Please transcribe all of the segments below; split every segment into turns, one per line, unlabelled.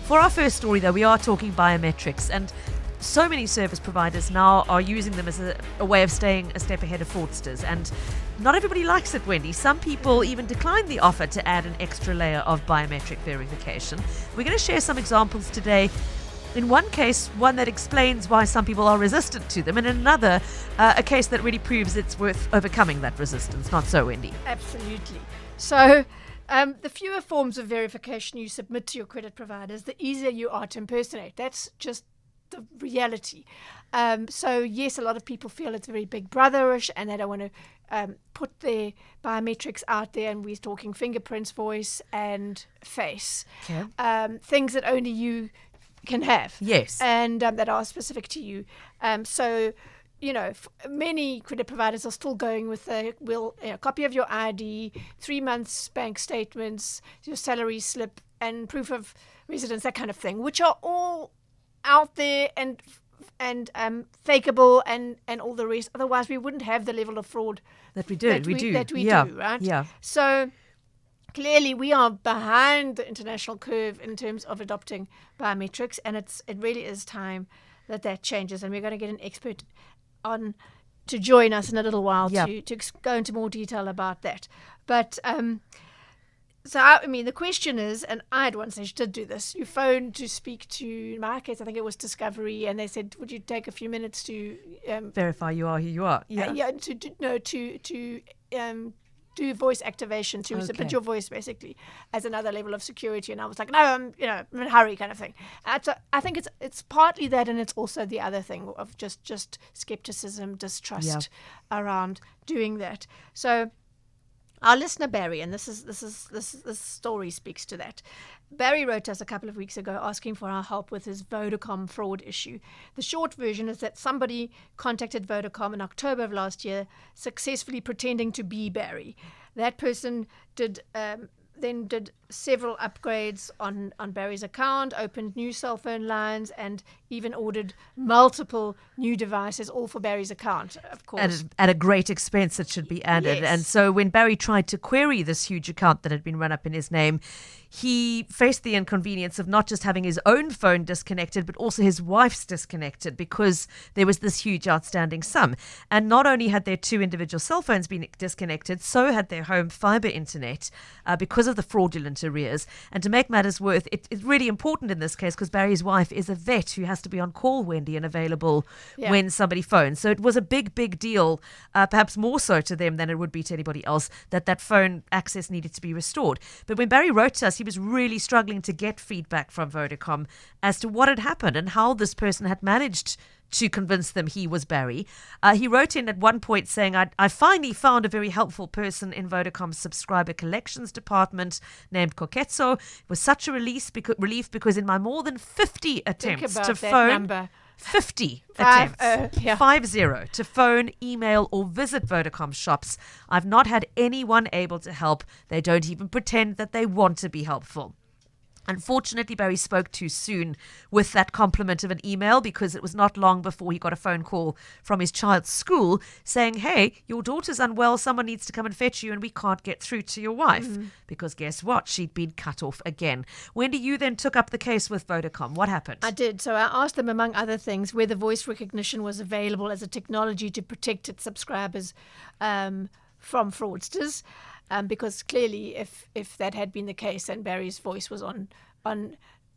For our first story, though, we are talking biometrics, and so many service providers now are using them as a way of staying a step ahead of fraudsters. And not everybody likes it, Wendy. Some people even decline the offer to add an extra layer of biometric verification. We're going to share some examples today. In one case, one that explains why some people are resistant to them, and in another, a case that really proves it's worth overcoming that resistance. Not so, Wendy?
Absolutely. So the fewer forms of verification you submit to your credit providers, the easier you are to impersonate. That's just the reality. So yes, a lot of people feel it's very big brotherish and they don't want to put their biometrics out there, and we're talking fingerprints, voice and face.
Okay.
Things that only you can have.
Yes.
And that are specific to you. So, you know, many credit providers are still going with a copy of your ID, 3 months bank statements, your salary slip and proof of residence, that kind of thing, which are all out there and fakeable and all the rest. Otherwise, we wouldn't have the level of fraud
that we do.
Do, right?
Yeah.
So clearly, we are behind the international curve in terms of adopting biometrics, and it really is time that changes. And we're going to get an expert on to join us in a little while to go into more detail about that. But the question is, and I had one stage did do this. You phoned to speak to, in my case, I think it was Discovery, and they said, "Would you take a few minutes to
verify you are who you are?" Yeah.
To do voice activation to submit your voice basically as another level of security. And I was like, no, I'm in a hurry kind of thing. So I think it's partly that, and it's also the other thing of just skepticism, distrust around doing that. So our listener Barry, and this story speaks to that. Barry wrote us a couple of weeks ago asking for our help with his Vodacom fraud issue. The short version is that somebody contacted Vodacom in October of last year, successfully pretending to be Barry. That person then did several upgrades on Barry's account, opened new cell phone lines, and even ordered multiple new devices, all for Barry's account, of course.
At a great expense, it should be added.
Yes.
And so when Barry tried to query this huge account that had been run up in his name, he faced the inconvenience of not just having his own phone disconnected, but also his wife's disconnected because there was this huge outstanding sum. And not only had their two individual cell phones been disconnected, so had their home fiber internet because of the fraudulent arrears. And to make matters worse, it's really important in this case because Barry's wife is a vet who has to be on call, Wendy, and available when somebody phones. So it was a big, big deal, perhaps more so to them than it would be to anybody else, that phone access needed to be restored. But when Barry wrote to us, he was really struggling to get feedback from Vodacom as to what had happened and how this person had managed to convince them he was Barry. He wrote in at one point saying, I finally found a very helpful person in Vodacom's subscriber collections department named Koketso. It was such a relief because in my more than 50 attempts to phone...
Number.
50 attempts, 50 to phone, email or visit Vodacom shops. I've not had anyone able to help. They don't even pretend that they want to be helpful. Unfortunately, Barry spoke too soon with that compliment of an email because it was not long before he got a phone call from his child's school saying, hey, your daughter's unwell, someone needs to come and fetch you and we can't get through to your wife. Because guess what? She'd been cut off again. Wendy, you then took up the case with Vodacom. What happened?
I did. So I asked them, among other things, whether voice recognition was available as a technology to protect its subscribers from fraudsters. Because clearly, if that had been the case and Barry's voice was on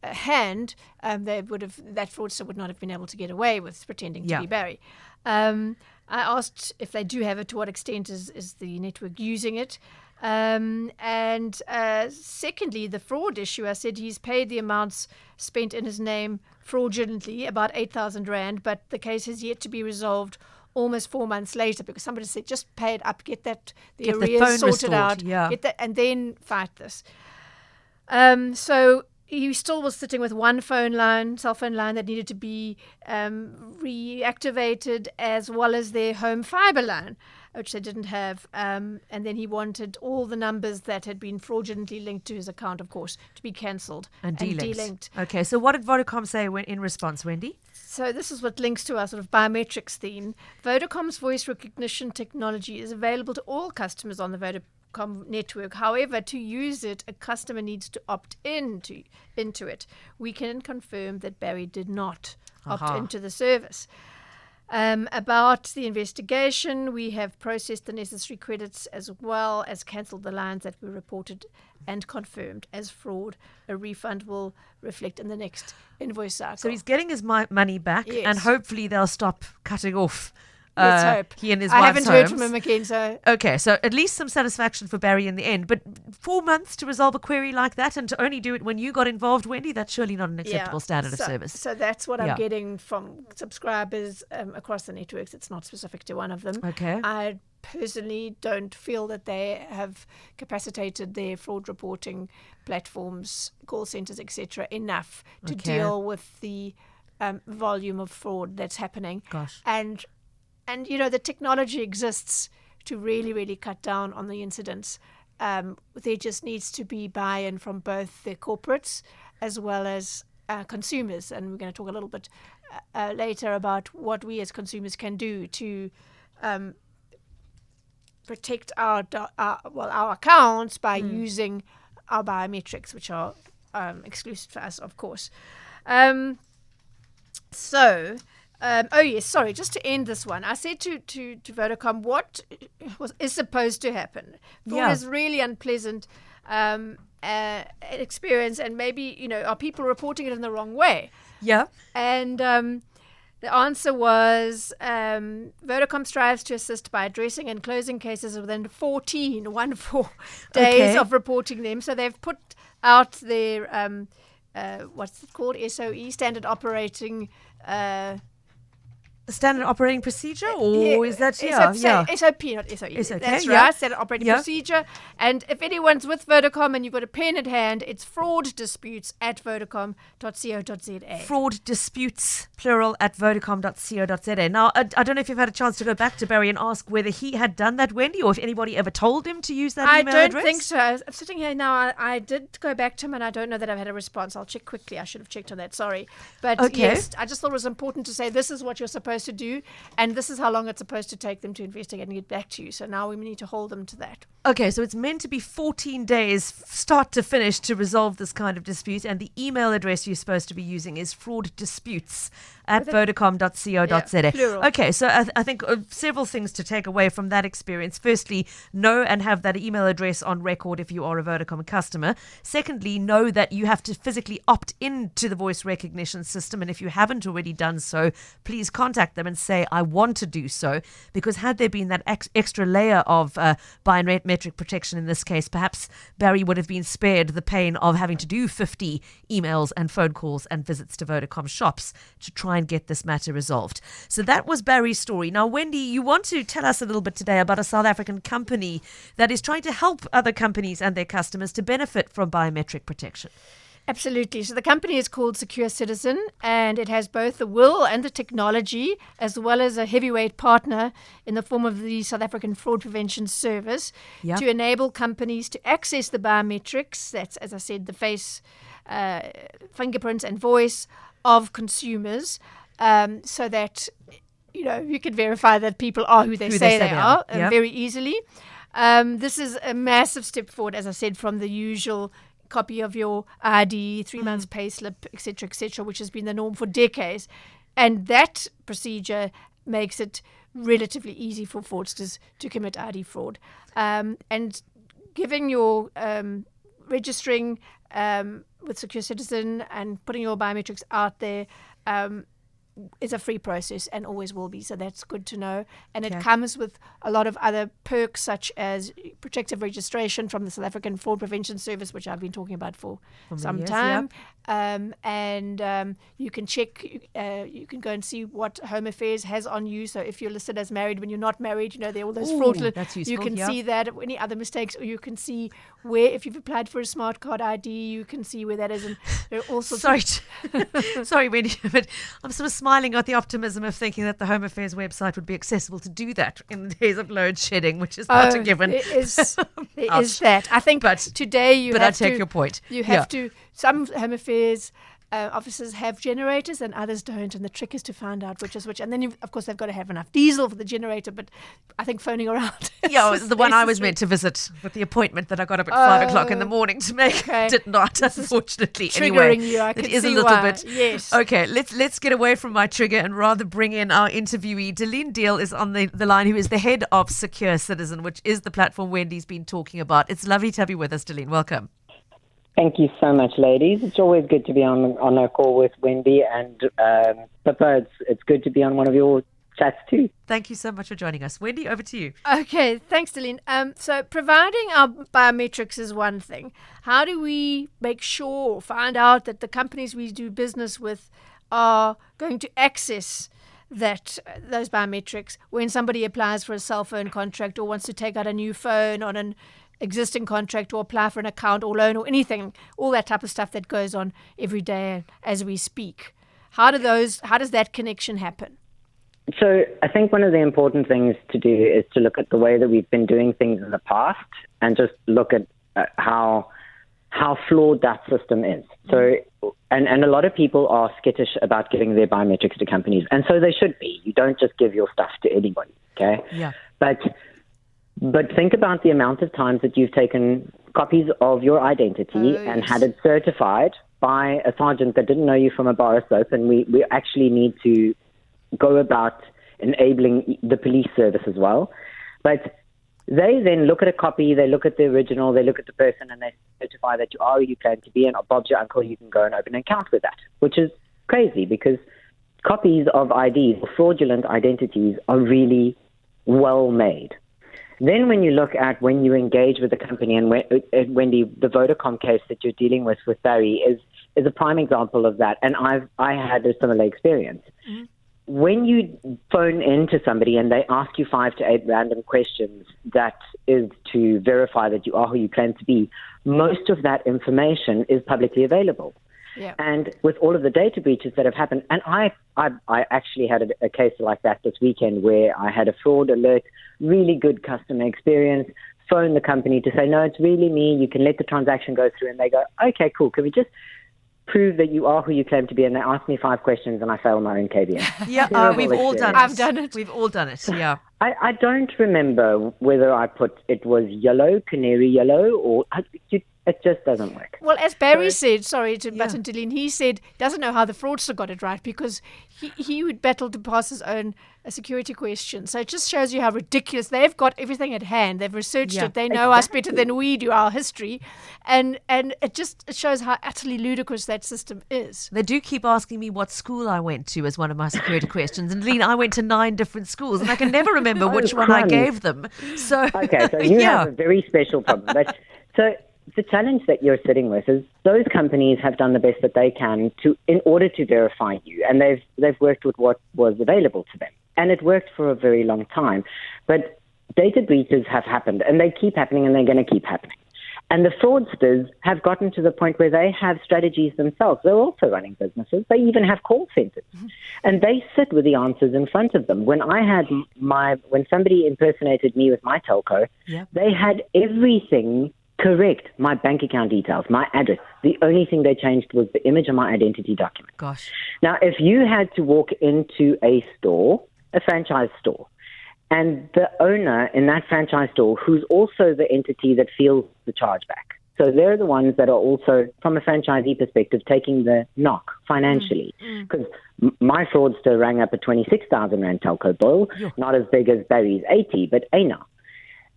hand, that fraudster would not have been able to get away with pretending to be Barry. I asked if they do have it, to what extent is the network using it. And secondly, the fraud issue, I said he's paid the amounts spent in his name fraudulently, about 8,000 Rand, but the case has yet to be resolved almost 4 months later because somebody said, just pay it up, get the arrears sorted out, get that, and then fight this. So he still was sitting with one cell phone line that needed to be reactivated, as well as their home fiber line, which they didn't have. And then he wanted all the numbers that had been fraudulently linked to his account, of course, to be cancelled and delinked.
Okay, so what did Vodacom say in response, Wendy?
So this is what links to our sort of biometrics theme. Vodacom's voice recognition technology is available to all customers on the Vodacom network. However, to use it, a customer needs to opt into it. We can confirm that Barry did not opt into the service. About the investigation, we have processed the necessary credits as well as cancelled the lines that were reported and confirmed as fraud. A refund will reflect in the next invoice cycle.
So he's getting his money back, and hopefully they'll stop cutting off
let's hope.
He and his
I
wife's
haven't heard
homes.
from him again, so...
Okay, so at least some satisfaction for Barry in the end. But 4 months to resolve a query like that, and to only do it when you got involved, Wendy, that's surely not an acceptable standard of service.
So that's what I'm getting from subscribers across the networks. It's not specific to one of them.
Okay.
I personally don't feel that they have capacitated their fraud reporting platforms, call centres, etc., enough to deal with the volume of fraud that's happening.
Gosh.
And the technology exists to really, really cut down on the incidents. There just needs to be buy-in from both the corporates as well as consumers. And we're going to talk a little bit later about what we as consumers can do to protect our accounts by using our biometrics, which are exclusive to us, of course. Just to end this one, I said to Vodacom, what is supposed to happen? Fraud is really unpleasant experience, and maybe, are people reporting it in the wrong way?
Yeah.
And the answer was Vodacom strives to assist by addressing and closing cases within 14 days of reporting them. So they've put out their, what's it called, SOE, Standard Operating
Standard operating procedure, or is that
SOP, not SOE. That's right, standard operating procedure. And if anyone's with Vodacom and you've got a pen at hand, it's frauddisputes@vodacom.co.za.
Fraud disputes, plural, at vodacom.co.za. Now, I don't know if you've had a chance to go back to Barry and ask whether he had done that, Wendy, or if anybody ever told him to use that email address.
I don't think so. I'm sitting here now. I did go back to him, and I don't know that I've had a response. I'll check quickly. I should have checked on that. Sorry. But yes, I just thought it was important to say this is what you're supposed to do, and this is how long it's supposed to take them to investigate and get back to you. So now we need to hold them to that.
Okay, so it's meant to be 14 days start to finish to resolve this kind of dispute, and the email address you're supposed to be using is frauddisputes@vodacom.co.za.
Plural.
Okay, so I think several things to take away from that experience. Firstly, know and have that email address on record if you are a Vodacom customer. Secondly, know that you have to physically opt into the voice recognition system, and if you haven't already done so, please contact them and say, I want to do so, because had there been that extra layer of biometric protection in this case, perhaps Barry would have been spared the pain of having to do 50 emails and phone calls and visits to Vodacom shops to try and get this matter resolved. So that was Barry's story. Now, Wendy, you want to tell us a little bit today about a South African company that is trying to help other companies and their customers to benefit from biometric protection.
Absolutely. So the company is called Secure Citizen, and it has both the will and the technology, as well as a heavyweight partner in the form of the South African Fraud Prevention Service, to enable companies to access the biometrics, that's, as I said, the face, fingerprints and voice of consumers, so that, you can verify that people are who they say they are very easily. This is a massive step forward, as I said, from the usual copy of your ID, 3 months pay slip, etc., which has been the norm for decades. And that procedure makes it relatively easy for fraudsters to commit ID fraud. And giving your registering with Secure Citizen and putting your biometrics out there is a free process and always will be. So that's good to know. And it comes with a lot of other perks, such as protective registration from the South African Fraud Prevention Service, which I've been talking about for some time. And you can check, you can go and see what Home Affairs has on you. So if you're listed as married when you're not married, there are all those fraudulent.
That's useful,
you can see that, any other mistakes, or you can see where, if you've applied for a smart card ID, you can see where that is. And there are all sorts
Sorry, Wendy, but I'm sort of smiling at the optimism of thinking that the Home Affairs website would be accessible to do that in the days of load shedding, which is not a given.
There is that. I think today you have
I take your point.
You have to, some Home Affairs offices have generators and others don't, and the trick is to find out which is which. And then, of course, they've got to have enough diesel for the generator, but I think phoning around.
Yeah, it was the one I was meant to visit with the appointment that I got up at 5 o'clock in the morning to make.
Okay.
Did not, unfortunately.
Triggering
Anyway,
you, I can
it is
see
a little
why.
bit.
Yes.
Okay, let's get away from my trigger and rather bring in our interviewee. Delene Deal is on the line, who is the head of Secure Citizen, which is the platform Wendy's been talking about. It's lovely to have you with us, Delene. Welcome.
Thank you so much, ladies. It's always good to be on a call with Wendy, and Pippa, it's good to be on one of your chats too.
Thank you so much for joining us. Wendy, over to you.
Okay, thanks, Delene. So providing our biometrics is one thing. How do we make sure or find out that the companies we do business with are going to access those biometrics when somebody applies for a cell phone contract or wants to take out a new phone on an existing contract or apply for an account or loan or anything, all that type of stuff that goes on every day as we speak? How does that connection happen?
So I think one of the important things to do is to look at the way that we've been doing things in the past and just look at how flawed that system is. So, and a lot of people are skittish about giving their biometrics to companies, and so they should be. You don't just give your stuff to anybody, okay?
Yeah.
But think about the amount of times that you've taken copies of your identity and had it certified by a sergeant that didn't know you from a bar of soap, and we actually need to go about enabling the police service as well. But they then look at a copy, they look at the original, they look at the person, and they certify that you are who you claim to be, and Bob's your uncle, you can go and open an account with that, which is crazy because copies of IDs or fraudulent identities are really well made. Then when you look at when you engage with the company, and Wendy, the Vodacom case that you're dealing with Barry is a prime example of that, and I had a similar experience. Mm-hmm. When you phone into somebody and they ask you 5 to 8 random questions, that is to verify that you are who you claim to be, most of that information is publicly available.
Yeah.
And with all of the data breaches that have happened, and I actually had a case like that this weekend where I had a fraud alert, really good customer experience, phoned the company to say, no, it's really me, you can let the transaction go through, and they go, okay, cool, can we just prove that you are who you claim to be? And they asked me 5 questions and I failed my own KBN.
Yeah, we've all done it.
I've done it.
We've all done it, yeah.
I don't remember whether I put it was yellow, canary yellow, or it just doesn't work.
Well, as Barry said, sorry to butt into Delene, he said doesn't know how the fraudster got it right because he would battle to pass his own security question. So it just shows you how ridiculous. They've got everything at hand. They've researched it. They know us better than we do, our history. And it shows how utterly ludicrous that system is.
They do keep asking me what school I went to as one of my security questions. And Delene, I went to 9 different schools and I can never remember which one I gave them. So
okay, so you have a very special problem. But so the challenge that you're sitting with is those companies have done the best that they can in order to verify you, and they've worked with what was available to them, and it worked for a very long time. But data breaches have happened, and they keep happening, and they're going to keep happening. And the fraudsters have gotten to the point where they have strategies themselves. They're also running businesses. They even have call centers, and they sit with the answers in front of them. When somebody impersonated me with my telco, they had everything correct, my bank account details, my address. The only thing they changed was the image of my identity document.
Gosh.
Now, if you had to walk into a store, a franchise store, and the owner in that franchise store, who's also the entity that feels the chargeback, so they're the ones that are also, from a franchisee perspective, taking the knock financially. Because my fraudster rang up a 26,000 Rand telco bill, not as big as Barry's 80, but enough.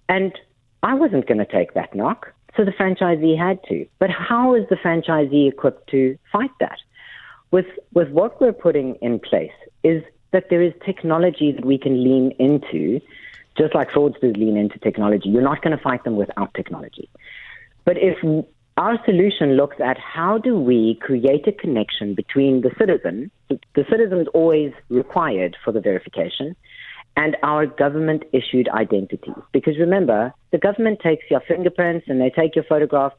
And I wasn't going to take that knock, so the franchisee had to. But how is the franchisee equipped to fight that? With what we're putting in place is that there is technology that we can lean into, just like fraudsters lean into technology. You're not going to fight them without technology. But if our solution looks at how do we create a connection between the citizen is always required for the verification, and our government-issued identities. Because remember, the government takes your fingerprints and they take your photograph,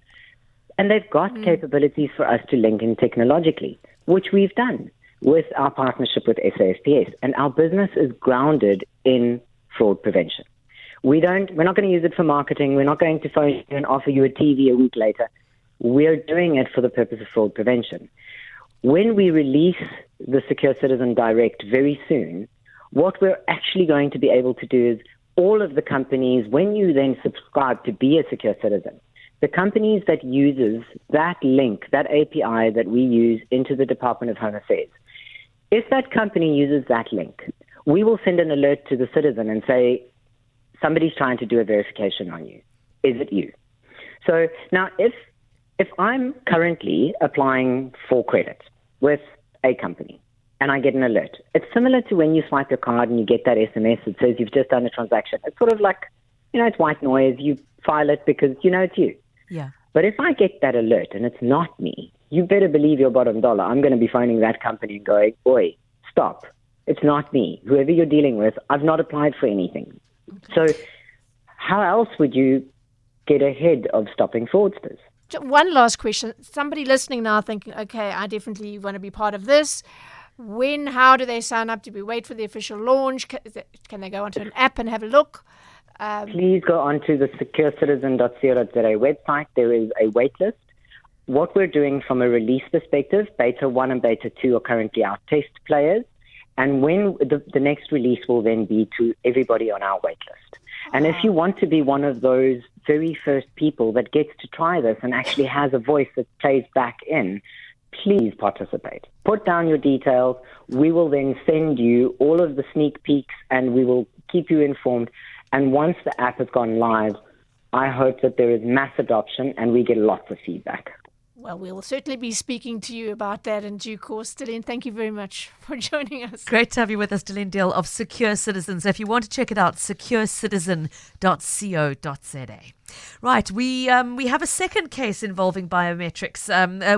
and they've got capabilities for us to link in technologically, which we've done with our partnership with SAFPS. And our business is grounded in fraud prevention. We're not going to use it for marketing. We're not going to phone you and offer you a TV a week later. We're doing it for the purpose of fraud prevention. when we release the Secure Citizen Direct very soon, what we're actually going to be able to do is all of the companies, when you then subscribe to be a secure citizen, the companies that uses that link, that API that we use into the Department of Home Affairs, if that company uses that link, we will send an alert to the citizen and say, somebody's trying to do a verification on you. Is it you? So now if I'm currently applying for credit with a company, and I get an alert. It's similar to when you swipe your card and you get that SMS that says you've just done a transaction. It's sort of like, it's white noise. You file it because it's you.
Yeah.
But if I get that alert and it's not me, you better believe your bottom dollar. I'm going to be phoning that company and going, oi, stop. It's not me. Whoever you're dealing with, I've not applied for anything. So how else would you get ahead of stopping fraudsters?
One last question. Somebody listening now thinking, okay, I definitely want to be part of this. How do they sign up? Do we wait for the official launch? Can they go onto an app and have a look?
Please go onto the securecitizen.co.za website. There is a wait list. What we're doing from a release perspective, Beta 1 and Beta 2 are currently our test players. And when the next release will then be to everybody on our wait list. And if you want to be one of those very first people that gets to try this and actually has a voice that plays back in, please participate. Put down your details. We will then send you all of the sneak peeks and we will keep you informed. And once the app has gone live, I hope that there is mass adoption and we get lots of feedback.
Well, we will certainly be speaking to you about that in due course. Delene, thank you very much for joining us.
Great to have you with us, Delene Dale of Secure Citizens. If you want to check it out, securecitizen.co.za. Right, we have a second case involving biometrics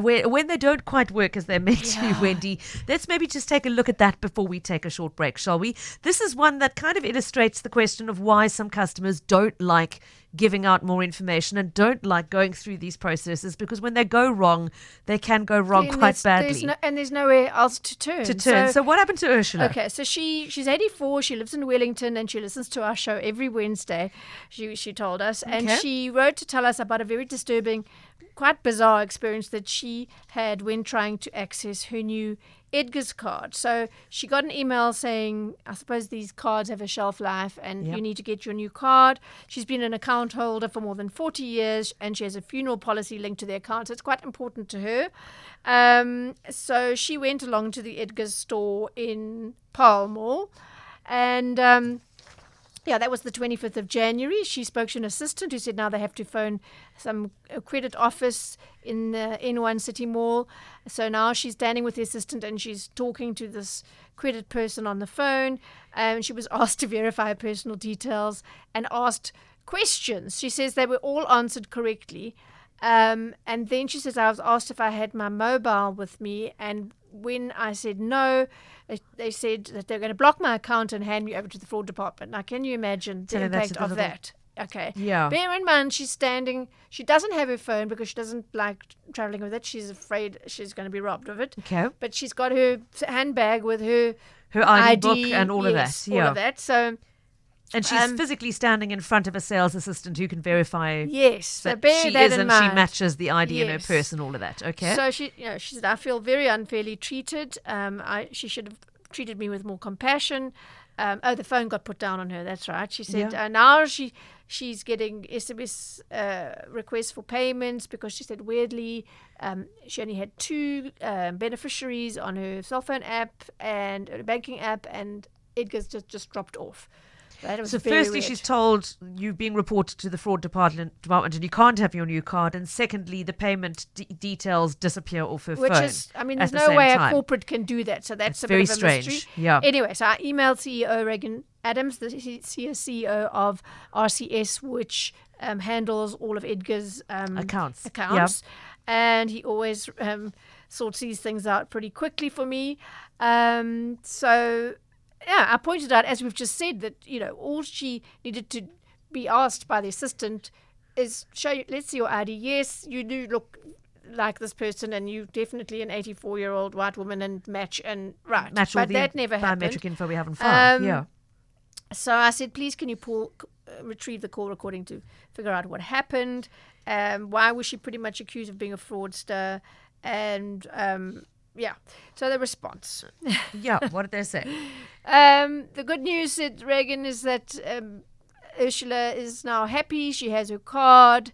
where when they don't quite work as they're meant to, Wendy. Let's maybe just take a look at that before we take a short break, shall we? This is one that kind of illustrates the question of why some customers don't like giving out more information and don't like going through these processes, because when they go wrong, they can go wrong quite badly.
There's nowhere else to turn.
So what happened to Ursula?
Okay, so she's 84. She lives in Wellington and she listens to our show every Wednesday. She told us, and she wrote to tell us about a very disturbing, quite bizarre experience that she had when trying to access her new Edgar's card. So she got an email saying, I suppose these cards have a shelf life and you need to get your new card. She's been an account holder for more than 40 years and she has a funeral policy linked to the account. So it's quite important to her. So she went along to the Edgar's store in Paarl Mall and that was the 25th of January. She spoke to an assistant who said now they have to phone some credit office in the N1 City Mall. So now she's standing with the assistant and she's talking to this credit person on the phone. She was asked to verify her personal details and asked questions. She says they were all answered correctly. And then she says, I was asked if I had my mobile with me, and when I said no, they said that they're going to block my account and hand me over to the fraud department. Now, can you imagine the impact of that? Okay.
Yeah.
Bear in mind, she's standing. She doesn't have her phone because she doesn't like traveling with it. She's afraid she's going to be robbed of it.
Okay.
But she's got her handbag with her
ID book and all of that.
All of that. So.
And she's physically standing in front of a sales assistant who can verify
that
she
that
is and
mind.
she matches the ID in her purse and all of that. Okay.
So she said, I feel very unfairly treated. She should have treated me with more compassion. The phone got put down on her. That's right. She said now she's getting SMS requests for payments because she said weirdly she only had 2 beneficiaries on her cell phone app and her banking app, and Edgar's just dropped off.
So firstly,
weird.
she's told you're being reported to the fraud department and you can't have your new card. And secondly, the payment details disappear off her phone.
Which is, there's no way a corporate can do that. So that's a
very
bit of a
strange.
mystery.
Yeah.
Anyway, so I emailed CEO Reagan Adams, the CEO of RCS, which handles all of Edgar's accounts.
Yep.
And he always sorts these things out pretty quickly for me. I pointed out, as we've just said, that, all she needed to be asked by the assistant is, let's see your ID. Yes, you do look like this person and you definitely an 84-year-old white woman and match but that never happened.
Biometric info we have on file,
So I said, please can you retrieve the call recording to figure out what happened? Why was she pretty much accused of being a fraudster? And yeah. So the response.
Yeah, what did they say?
The good news, said Reagan, is that Ursula is now happy. She has her card.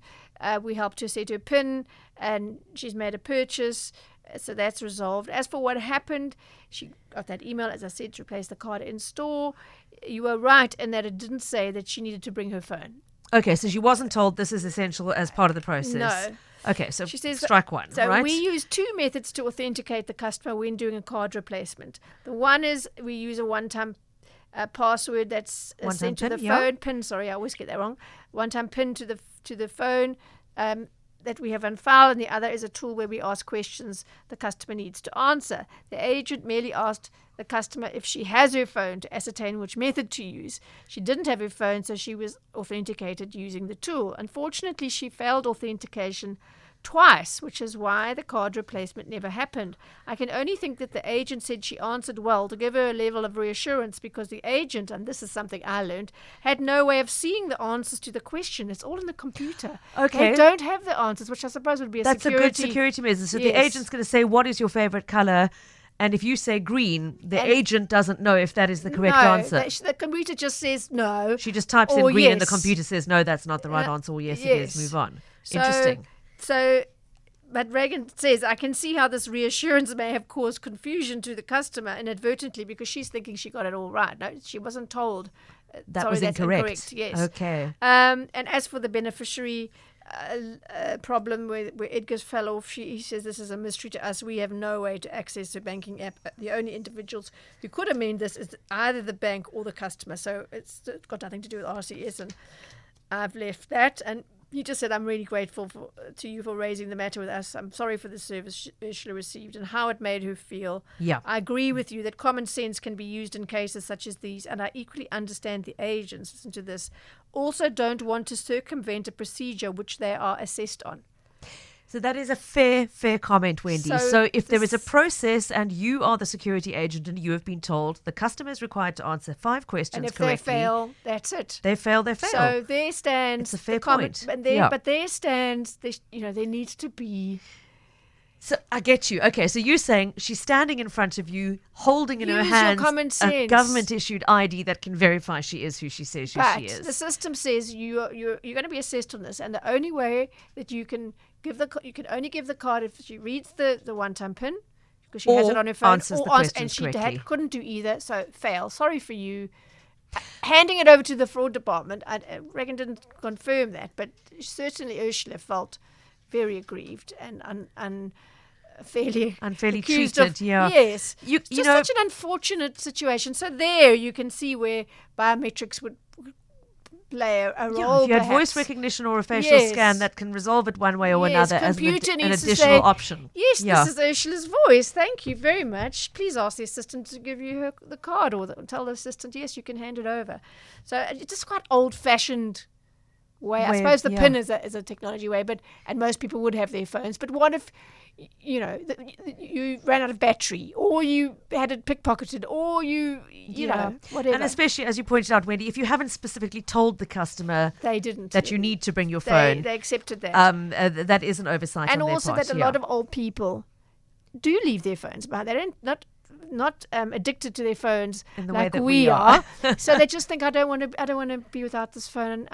We helped her set her PIN, and she's made a purchase. So that's resolved. As for what happened, she got that email, as I said, to replace the card in store. You were right in that it didn't say that she needed to bring her phone.
Okay, so she wasn't told this is essential as part of the process.
No.
Okay, so
She says
strike one,
So
right?
we use two methods to authenticate the customer when doing a card replacement. The one is we use a one-time password that's sent to the phone. PIN, sorry, I always get that wrong. One-time PIN to the phone that we have on file, and the other is a tool where we ask questions the customer needs to answer. The agent merely asked the customer if she has her phone to ascertain which method to use. She didn't have her phone, so she was authenticated using the tool. Unfortunately, she failed authentication twice, which is why the card replacement never happened. I can only think that the agent said she answered well to give her a level of reassurance, because the agent, and this is something I learned, had no way of seeing the answers to the question. It's all in the computer.
Okay.
They don't have the answers, which I suppose would be a
That's
security.
a good security measure. So the
Yes.
agent's going to say, what is your favorite color? And if you say green, the agent doesn't know if that is the correct answer.
The computer just says no.
She just types in
or
green and the
yes.
computer says, no, that's not the right answer, or yes, it is, move on. Interesting.
But Reagan says, I can see how this reassurance may have caused confusion to the customer inadvertently, because she's thinking she got it all right. No, she wasn't told.
That
Sorry,
was
that's
incorrect.
Yes.
Okay.
And as for the beneficiary problem where Edgar's fell off, he says this is a mystery to us. We have no way to access the banking app. The only individuals who could amend this is either the bank or the customer. So it's got nothing to do with RCS, and I've left that. And he just said, I'm really grateful to you for raising the matter with us. I'm sorry for the service Ursula received and how it made her feel.
Yeah.
I agree with you that common sense can be used in cases such as these, and I equally understand the agents, listen to this, also don't want to circumvent a procedure which they are assessed on.
So that is a fair comment, Wendy. So if there is a process and you are the security agent and you have been told the customer is required to answer 5 questions
and if
correctly.
they fail, that's it.
They fail.
So there stands
It's a fair
the comment,
point.
but there stands, there needs to be.
So I get you. Okay, so you're saying she's standing in front of you, holding in her
Use your
hands
common
a
sense.
government-issued ID that can verify she is who she says she
But
is.
the system says you're going to be assessed on this, and the only way that you can only give the card if she reads the one-time PIN, because she has it on her phone,
answers the questions
and she
correctly.
couldn't do either, so fail. Sorry for you. Handing it over to the fraud department, Reagan didn't confirm that, but certainly Ursula felt very aggrieved and unfairly accused
treated.
of,
Yeah.
Yes.
You
It's just
know,
such an unfortunate situation. So there you can see where biometrics would play a role.
if you had
perhaps.
voice recognition or a facial
Yes.
scan that can resolve it one way or
Yes,
another as
computer
an
needs to
additional
say,
option.
Yes,
Yeah.
this is Ursula's voice. Thank you very much. Please ask the assistant to give you the card, or tell the assistant, yes, you can hand it over. So it's just quite old-fashioned way. I suppose the PIN is a technology way, and most people would have their phones. But what if you ran out of battery, or you had it pickpocketed, or you know, whatever.
And especially, as you pointed out, Wendy, if you haven't specifically told the customer
they didn't
that you need to bring your phone,
they accepted that.
that is an oversight
And
on their
also
part.
that a lot of old people do leave their phones behind. They're not addicted to their phones
In the
like
way that
we
we
are. So they just think, I don't want to be without this phone.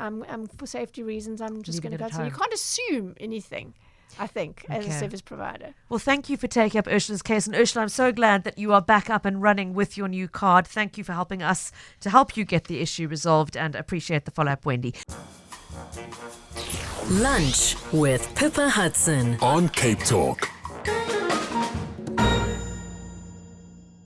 For safety reasons, I'm just
Leave
going
it
to
at
go. So you
home.
can't assume anything, I think, as a
Okay.
service provider.
Well, thank you for taking up Ursula's case. And Ursula, I'm so glad that you are back up and running with your new card. Thank you for helping us to help you get the issue resolved, and appreciate the follow-up, Wendy.
Lunch with Pippa Hudson.
On CapeTalk.